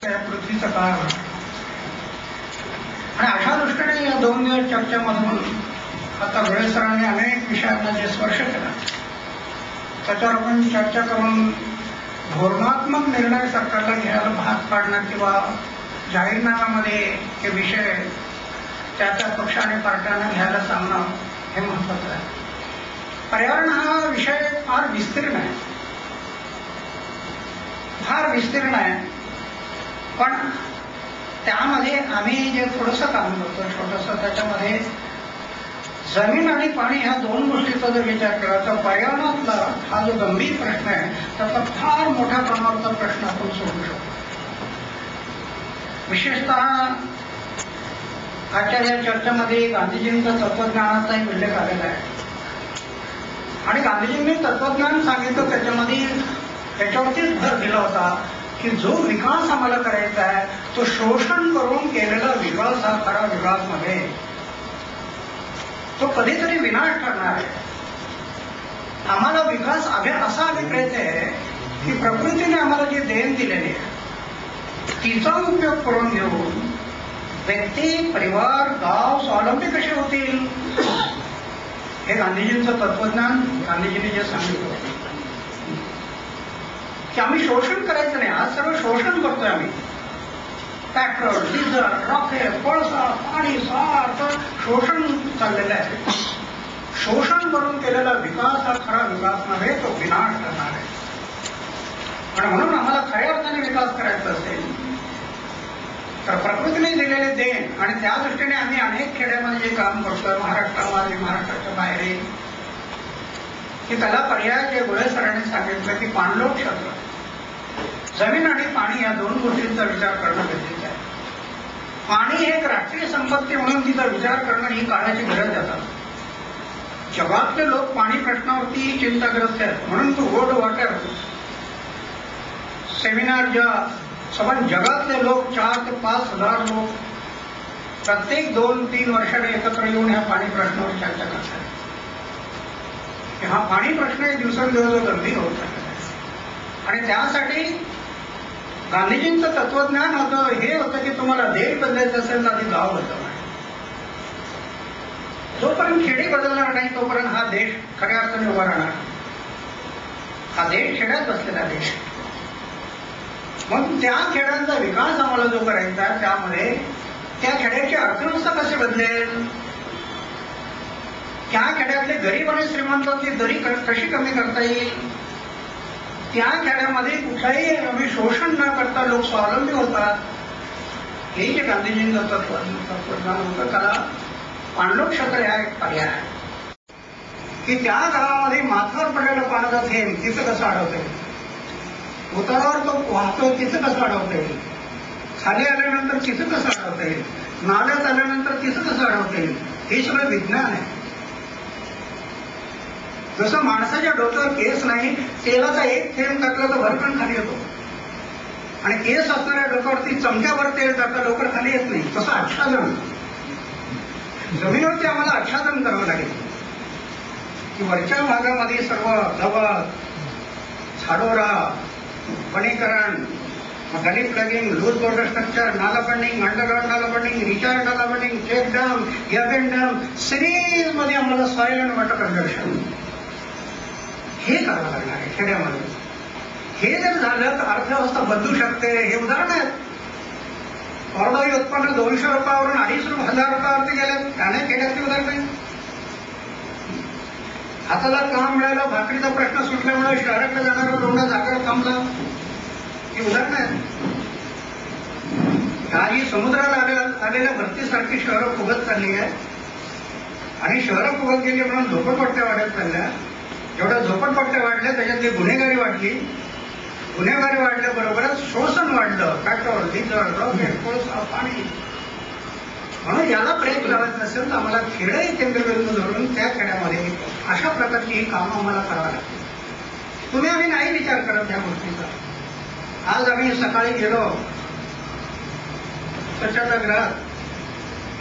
पृथ्वीचा काळ आणि अशा दृष्टीने या 2 दिवस चर्चेमधून आता गोळे सरांनी अनेक विषयांना जे स्पर्श केला त्याच्यावर आपण चर्चा करून धोरणात्मक निर्णय सरकारला घ्यायला भाग पाडणं किंवा जाहीरनाम्यामध्ये हे विषय त्या पक्ष आणि पार्ट्यांना घ्यायला सांगणं हे महत्वाचं आहे. पर्यावरण हा विषय फार विस्तीर्ण आहे, फार विस्तीर्ण आहे. पण त्यामध्ये आम्ही जे थोडंसं काम करतो छोटंसं, त्याच्यामध्ये जमीन आणि पाणी ह्या 2 गोष्टीचा जर विचार केला तर पर्यावरणातला हा जो गंभीर प्रश्न आहे त्याचा फार मोठ्या प्रमाणाचा प्रश्न आपण सोडू शकतो. विशेषतः आजच्या या चर्चेमध्ये गांधीजींचा तत्वज्ञानाचा एक उल्लेख आलेला आहे आणि गांधीजींनी तत्वज्ञान सांगितलं त्याच्यामध्ये त्याच्यावरतीच भर दिला होता की जो विकास आम्हाला करायचा आहे तो शोषण करून केलेला विकास हा खरा विकास नव्हे, तो कधीतरी विनाश ठरणार आहे. आम्हाला विकास असा अभिप्रेत आहे की प्रकृतीने आम्हाला जी देण दिलेली आहे तिचा उपयोग करून घेऊन व्यक्ती, परिवार, गाव स्वावलंबी कसे होतील हे गांधीजींचं तत्वज्ञान. गांधीजींनी जे सांगितलं की आम्ही शोषण करायचं नाही. आज सर्व शोषण करतोय आम्ही. पेट्रोल, डिझेल, रॉकेट, कोळसा, पाणी सारखं शोषण चाललेलं आहे. शोषण करून केलेला विकास हा खरा विकास नव्हे, तो विनाश करणार आहे. आणि म्हणून आम्हाला खऱ्या अर्थाने विकास करायचा असेल तर प्रकृतीने दिलेले देण आणि त्या दृष्टीने आम्ही अनेक खेड्यामध्ये जे काम करतोय महाराष्ट्रामध्ये, महाराष्ट्राच्या बाहेर, की त्याला पर्याय जे गोळे सरांनी सांगितलं की पाणलोट क्षेत्र, जमीन आणि पाणी या 2 गोष्टींचा विचार करणं गरजेचं आहे. पाणी हे एक राष्ट्रीय संपत्ती म्हणून तिचा विचार करणं ही काळाची गरज आहे. जगातले लोक पाणी प्रश्नावरती चिंताग्रस्त आहेत. म्हणून तो वर्ल्ड वॉटर सेमिनार जगातले लोक 4 ते 5 हजार लोक प्रत्येक 2-3 वर्षाने एकत्र येऊन ह्या पाणी प्रश्नावर चर्चा करतात. हा पाणी प्रश्न दिवसेंदिवस गंभीर होत आहे आणि त्यासाठी गांधीजींचं तत्वज्ञान होतं हे होतं की तुम्हाला देश बदलायचं असेल तर आधी गाव बदलणार. जोपर्यंत खेडी बदलणार नाही तोपर्यंत हा देश खऱ्या अर्थाने उभा राहणार. हा देश खेड्यात बसलेला देश. मग त्या खेड्यांचा विकास आम्हाला जो करायचा आहे त्यामध्ये त्या खेड्याची अर्थव्यवस्था कशी बदलेल, त्या खेड्यातले गरीब आणि श्रीमंतांची दरी कशी कमी करता येईल, त्या खेड्यामध्ये कुठलाही आम्ही शोषण न करता लोक स्वावलंबी होतात, हे जे गांधीजींचं तत्वज्ञान होतं त्याला पाणलोट क्षेत्र हा एक पर्याय आहे. की त्या काळामध्ये माथावर पडलेलं पाण्याचा थेंब तिथं कसं अडवता येईल, उतारावर तो वाहतो तिथं कसं अडवता येईल, खाली आल्यानंतर तिथं कसं अडवता येईल, नाल्यात आल्यानंतर तिथं कसं अडवता येईल, हे सगळं विज्ञान आहे. जसं माणसाच्या डोक्यावर केस नाही, तेलाचा एक थेंब टाकला तर भरकन खाली येतो आणि केस असणाऱ्या डोक्यावरती चमक्यावर तेल टाकलं लवकर खाली येत नाही. तसं आच्छादन जमिनीवरती आम्हाला आच्छादन करावं लागेल की वरच्या भागामध्ये सर्व गवत, झाडोरा, वनीकरण, gully plugging, loose boulder structure, नाला बंडिंग, अंडरग्राउंड नाला बंडिंग, रिचार्ज नाला बंडिंग, चेक डॅम, एअरबेन डॅम, सिरीज मध्ये आम्हाला सॉइल अँड वॉटर कन्झर्वेशन हे करावं लागणार आहे खेड्यामध्ये. हे जर झालं तर अर्थव्यवस्था बदलू शकते. हे उदाहरण आहेत. परवाई उत्पन्न 200 रुपयावरून 2,500 रुपयावरती गेले. अनेक खेड्यातली उदाहरण आहे. हाताला काम मिळालं, भाकरीचा प्रश्न सुटल्यामुळे शहराकडे जाणारा लोंढा जागेवर थांबला. ही उदाहरण आहेत. काही समुद्राला आलेल्या भरतीसारखी शहरं फुगत चालली आहे आणि शहरं फुगत गेली म्हणून झोपडपट्ट्या वाढत चालल्या. जेवढ्या झोपडपट्ट्या वाढल्या त्याच्यातली गुन्हेगारी वाढली. गुन्हेगारी वाढल्याबरोबरच शोषण वाढलं. पेट्रोल, डिझेल, रॉकेट, कोळसा, पाणी. म्हणून याला ब्रेक लावायचं असेल तर आम्हाला खेडही केंद्रबिंदू धरून त्या खेड्यामध्ये अशा प्रकारची ही कामं आम्हाला करावी लागतील. तुम्ही आम्ही नाही विचार करत या गोष्टीचा. आज आम्ही सकाळी गेलो स्वच्छतागृहात,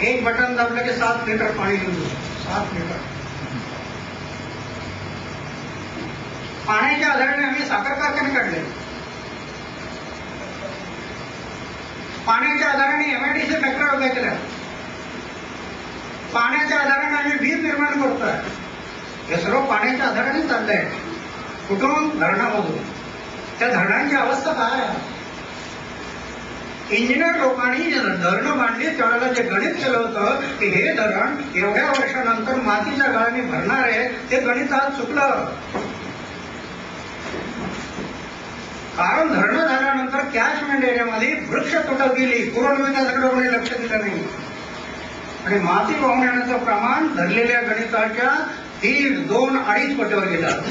एक बटन दाबलं की 7 लिटर पाणी घेऊन 7 लिटर. पाण्याच्या आधाराने आम्ही साखर कारखाने काढले. पाण्याच्या आधाराने MIDC फॅक्टरी उभ्या केल्या, पाण्याच्या आधाराने आम्ही वीज निर्माण करतोय. हे सर्व पाण्याच्या आधाराने चाललंय. कुठून? धरणामधून. त्या धरणांची अवस्था काय आहे? इंजिनियर लोकांनी धरणं बांधली त्यावेळेला जे गणित केलं होतं की हे धरण एवढ्या वर्षानंतर मातीच्या गाळाने भरणार आहे, ते गणित आज चुकलं. कारण धरणं झाल्यानंतर कॅचमेंट एरियामध्ये वृक्ष तुटत गेली, पूर्ण विकासाकडे कोणी लक्ष दिलं नाही आणि माती वाहून येण्याचं प्रमाण धरलेल्या गणिताच्या 1.5, 2, 2.5 पटीवर गेलं.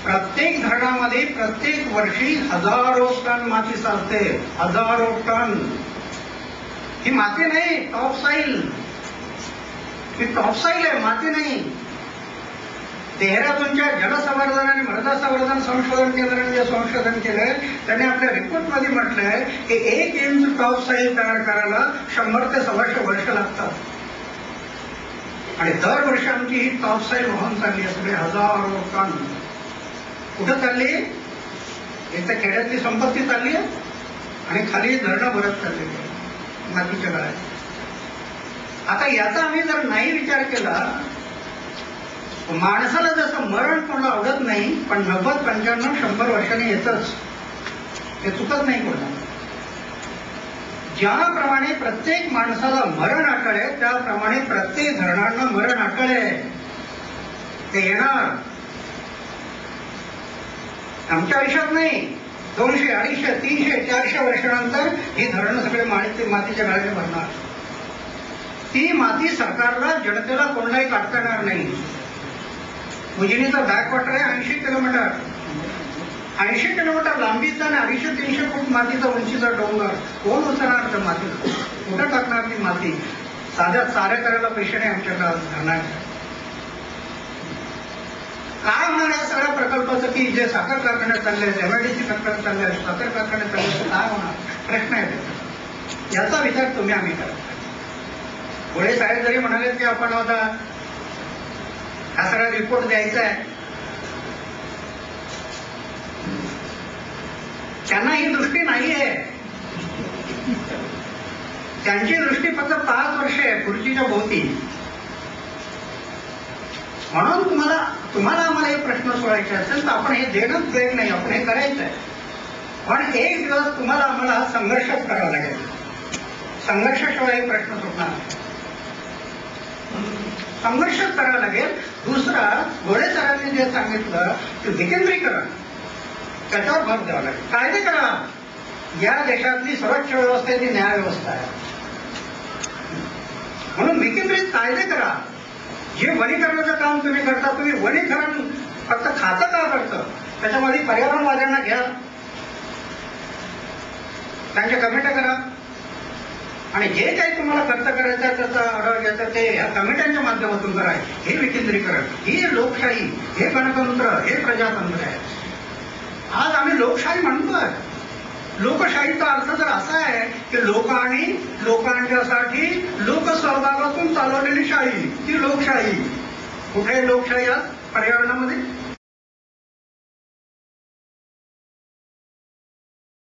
प्रत्येक धरणामध्ये प्रत्येक वर्षी हजारो टन माती साचते, हजारो टन. ही माती नाही, टॉपसाईल. ही टॉपसाईल आहे, माती नाही. देहरादूनच्या जलसंवर्धन आणि मृदा संवर्धन संशोधन केंद्राने जे संशोधन केलंय त्यांनी आपल्या रिपोर्टमध्ये म्हटलंय की 1 इंच टॉपसाईल तयार करायला 100 ते 125 वर्ष लागतात. आणि दरवर्षी आमची ही टॉपसाईल वाहून चालली असते, हजारो टन. कुठं चालली? एक तर खेड्यातली संपत्ती चालली आहे आणि खाली धरणं भरत चाललेली आहे मातीच्या गाळ्यात. आता याचा आम्ही जर नाही विचार केला, माणसाला जसं मरण कोणाला आवडत नाही, पण 90, 95, 100 वर्षांनी येतच, ते चुकत नाही कोणाला. ज्याप्रमाणे प्रत्येक माणसाला मरण अटळ आहे त्याप्रमाणे प्रत्येक धरणांना मरण अटळ आहे. ते येणार. आमच्या आयुष्यात नाही, 200, 250, 300, 400 वर्षानंतर ही धरणं सगळे मातीच्या गाळ्याने भरणार. ती माती सरकारला, जनतेला कोणालाही काढता येणार नाही. उजनीचा बॅकवॉटर आहे 80 किलोमीटर, 80 किलोमीटर लांबीचा आणि 250-300 फूट मातीचा उंचीचा डोंगर. कोण उचलणार त्या मातीला? कुठं टाकणार ती माती? साध्या चाऱ्या करायला पैसे नाही आमच्याकडे धरणाच्या. काय होणार या सगळ्या प्रकल्पाचं की जे साखर कारखान्यात चालले आहेत, MIDC फॅक्टरी चालले आहेत, साखर कारखान्यात चालले आहेत, काय होणार? प्रश्न आहे. याचा विचार तुम्ही आम्ही करा. पुढे साहेब जरी म्हणाले की आपण आता हा सगळा रिपोर्ट द्यायचा आहे, त्यांना ही दृष्टी नाही आहे. त्यांची दृष्टी फक्त 5 वर्ष आहे खुर्चीच्या भोवती. म्हणून तुम्हाला आम्हाला हे प्रश्न सोडायचे असेल तर आपण हे देणंच वेग नाही, आपण हे करायचं आहे. पण एक दिवस तुम्हाला आम्हाला संघर्षच करावा लागेल. संघर्षाशिवाय हे प्रश्न सुटणार नाही. संघर्षच करावा लागेल. दुसरा, घोडे सरांनी जे सांगितलं की विकेंद्रीकरण, त्याच्यावर भर द्यावा लागेल. कायदे करा. या देशातली सर्वोच्च व्यवस्था आहे ती न्याय व्यवस्था आहे, म्हणून विकेंद्रित कायदे करा. जे वनीकरणाचं काम तुम्ही करता, तुम्ही वनीकरण फक्त खातं का करतं? त्याच्यामध्ये पर्यावरणवाद्यांना घ्या, त्यांच्या कमिट्या करा आणि जे काही तुम्हाला खर्च करायचा त्याचा आढावा घ्यायचा ते या कमिट्यांच्या माध्यमातून करा. हे विकेंद्रीकरण, ही लोकशाही, हे गणतंत्र, हे प्रजातंत्र आहे. आज आम्ही लोकशाही म्हणतोय. लोकशाहीचा अर्थ जर असा आहे की लोकांनी लोकांच्यासाठी लोकसहभागातून चालवलेली शाही, ती लोकशाही. कुठे लोकशाही आज पर्यावरणामध्ये?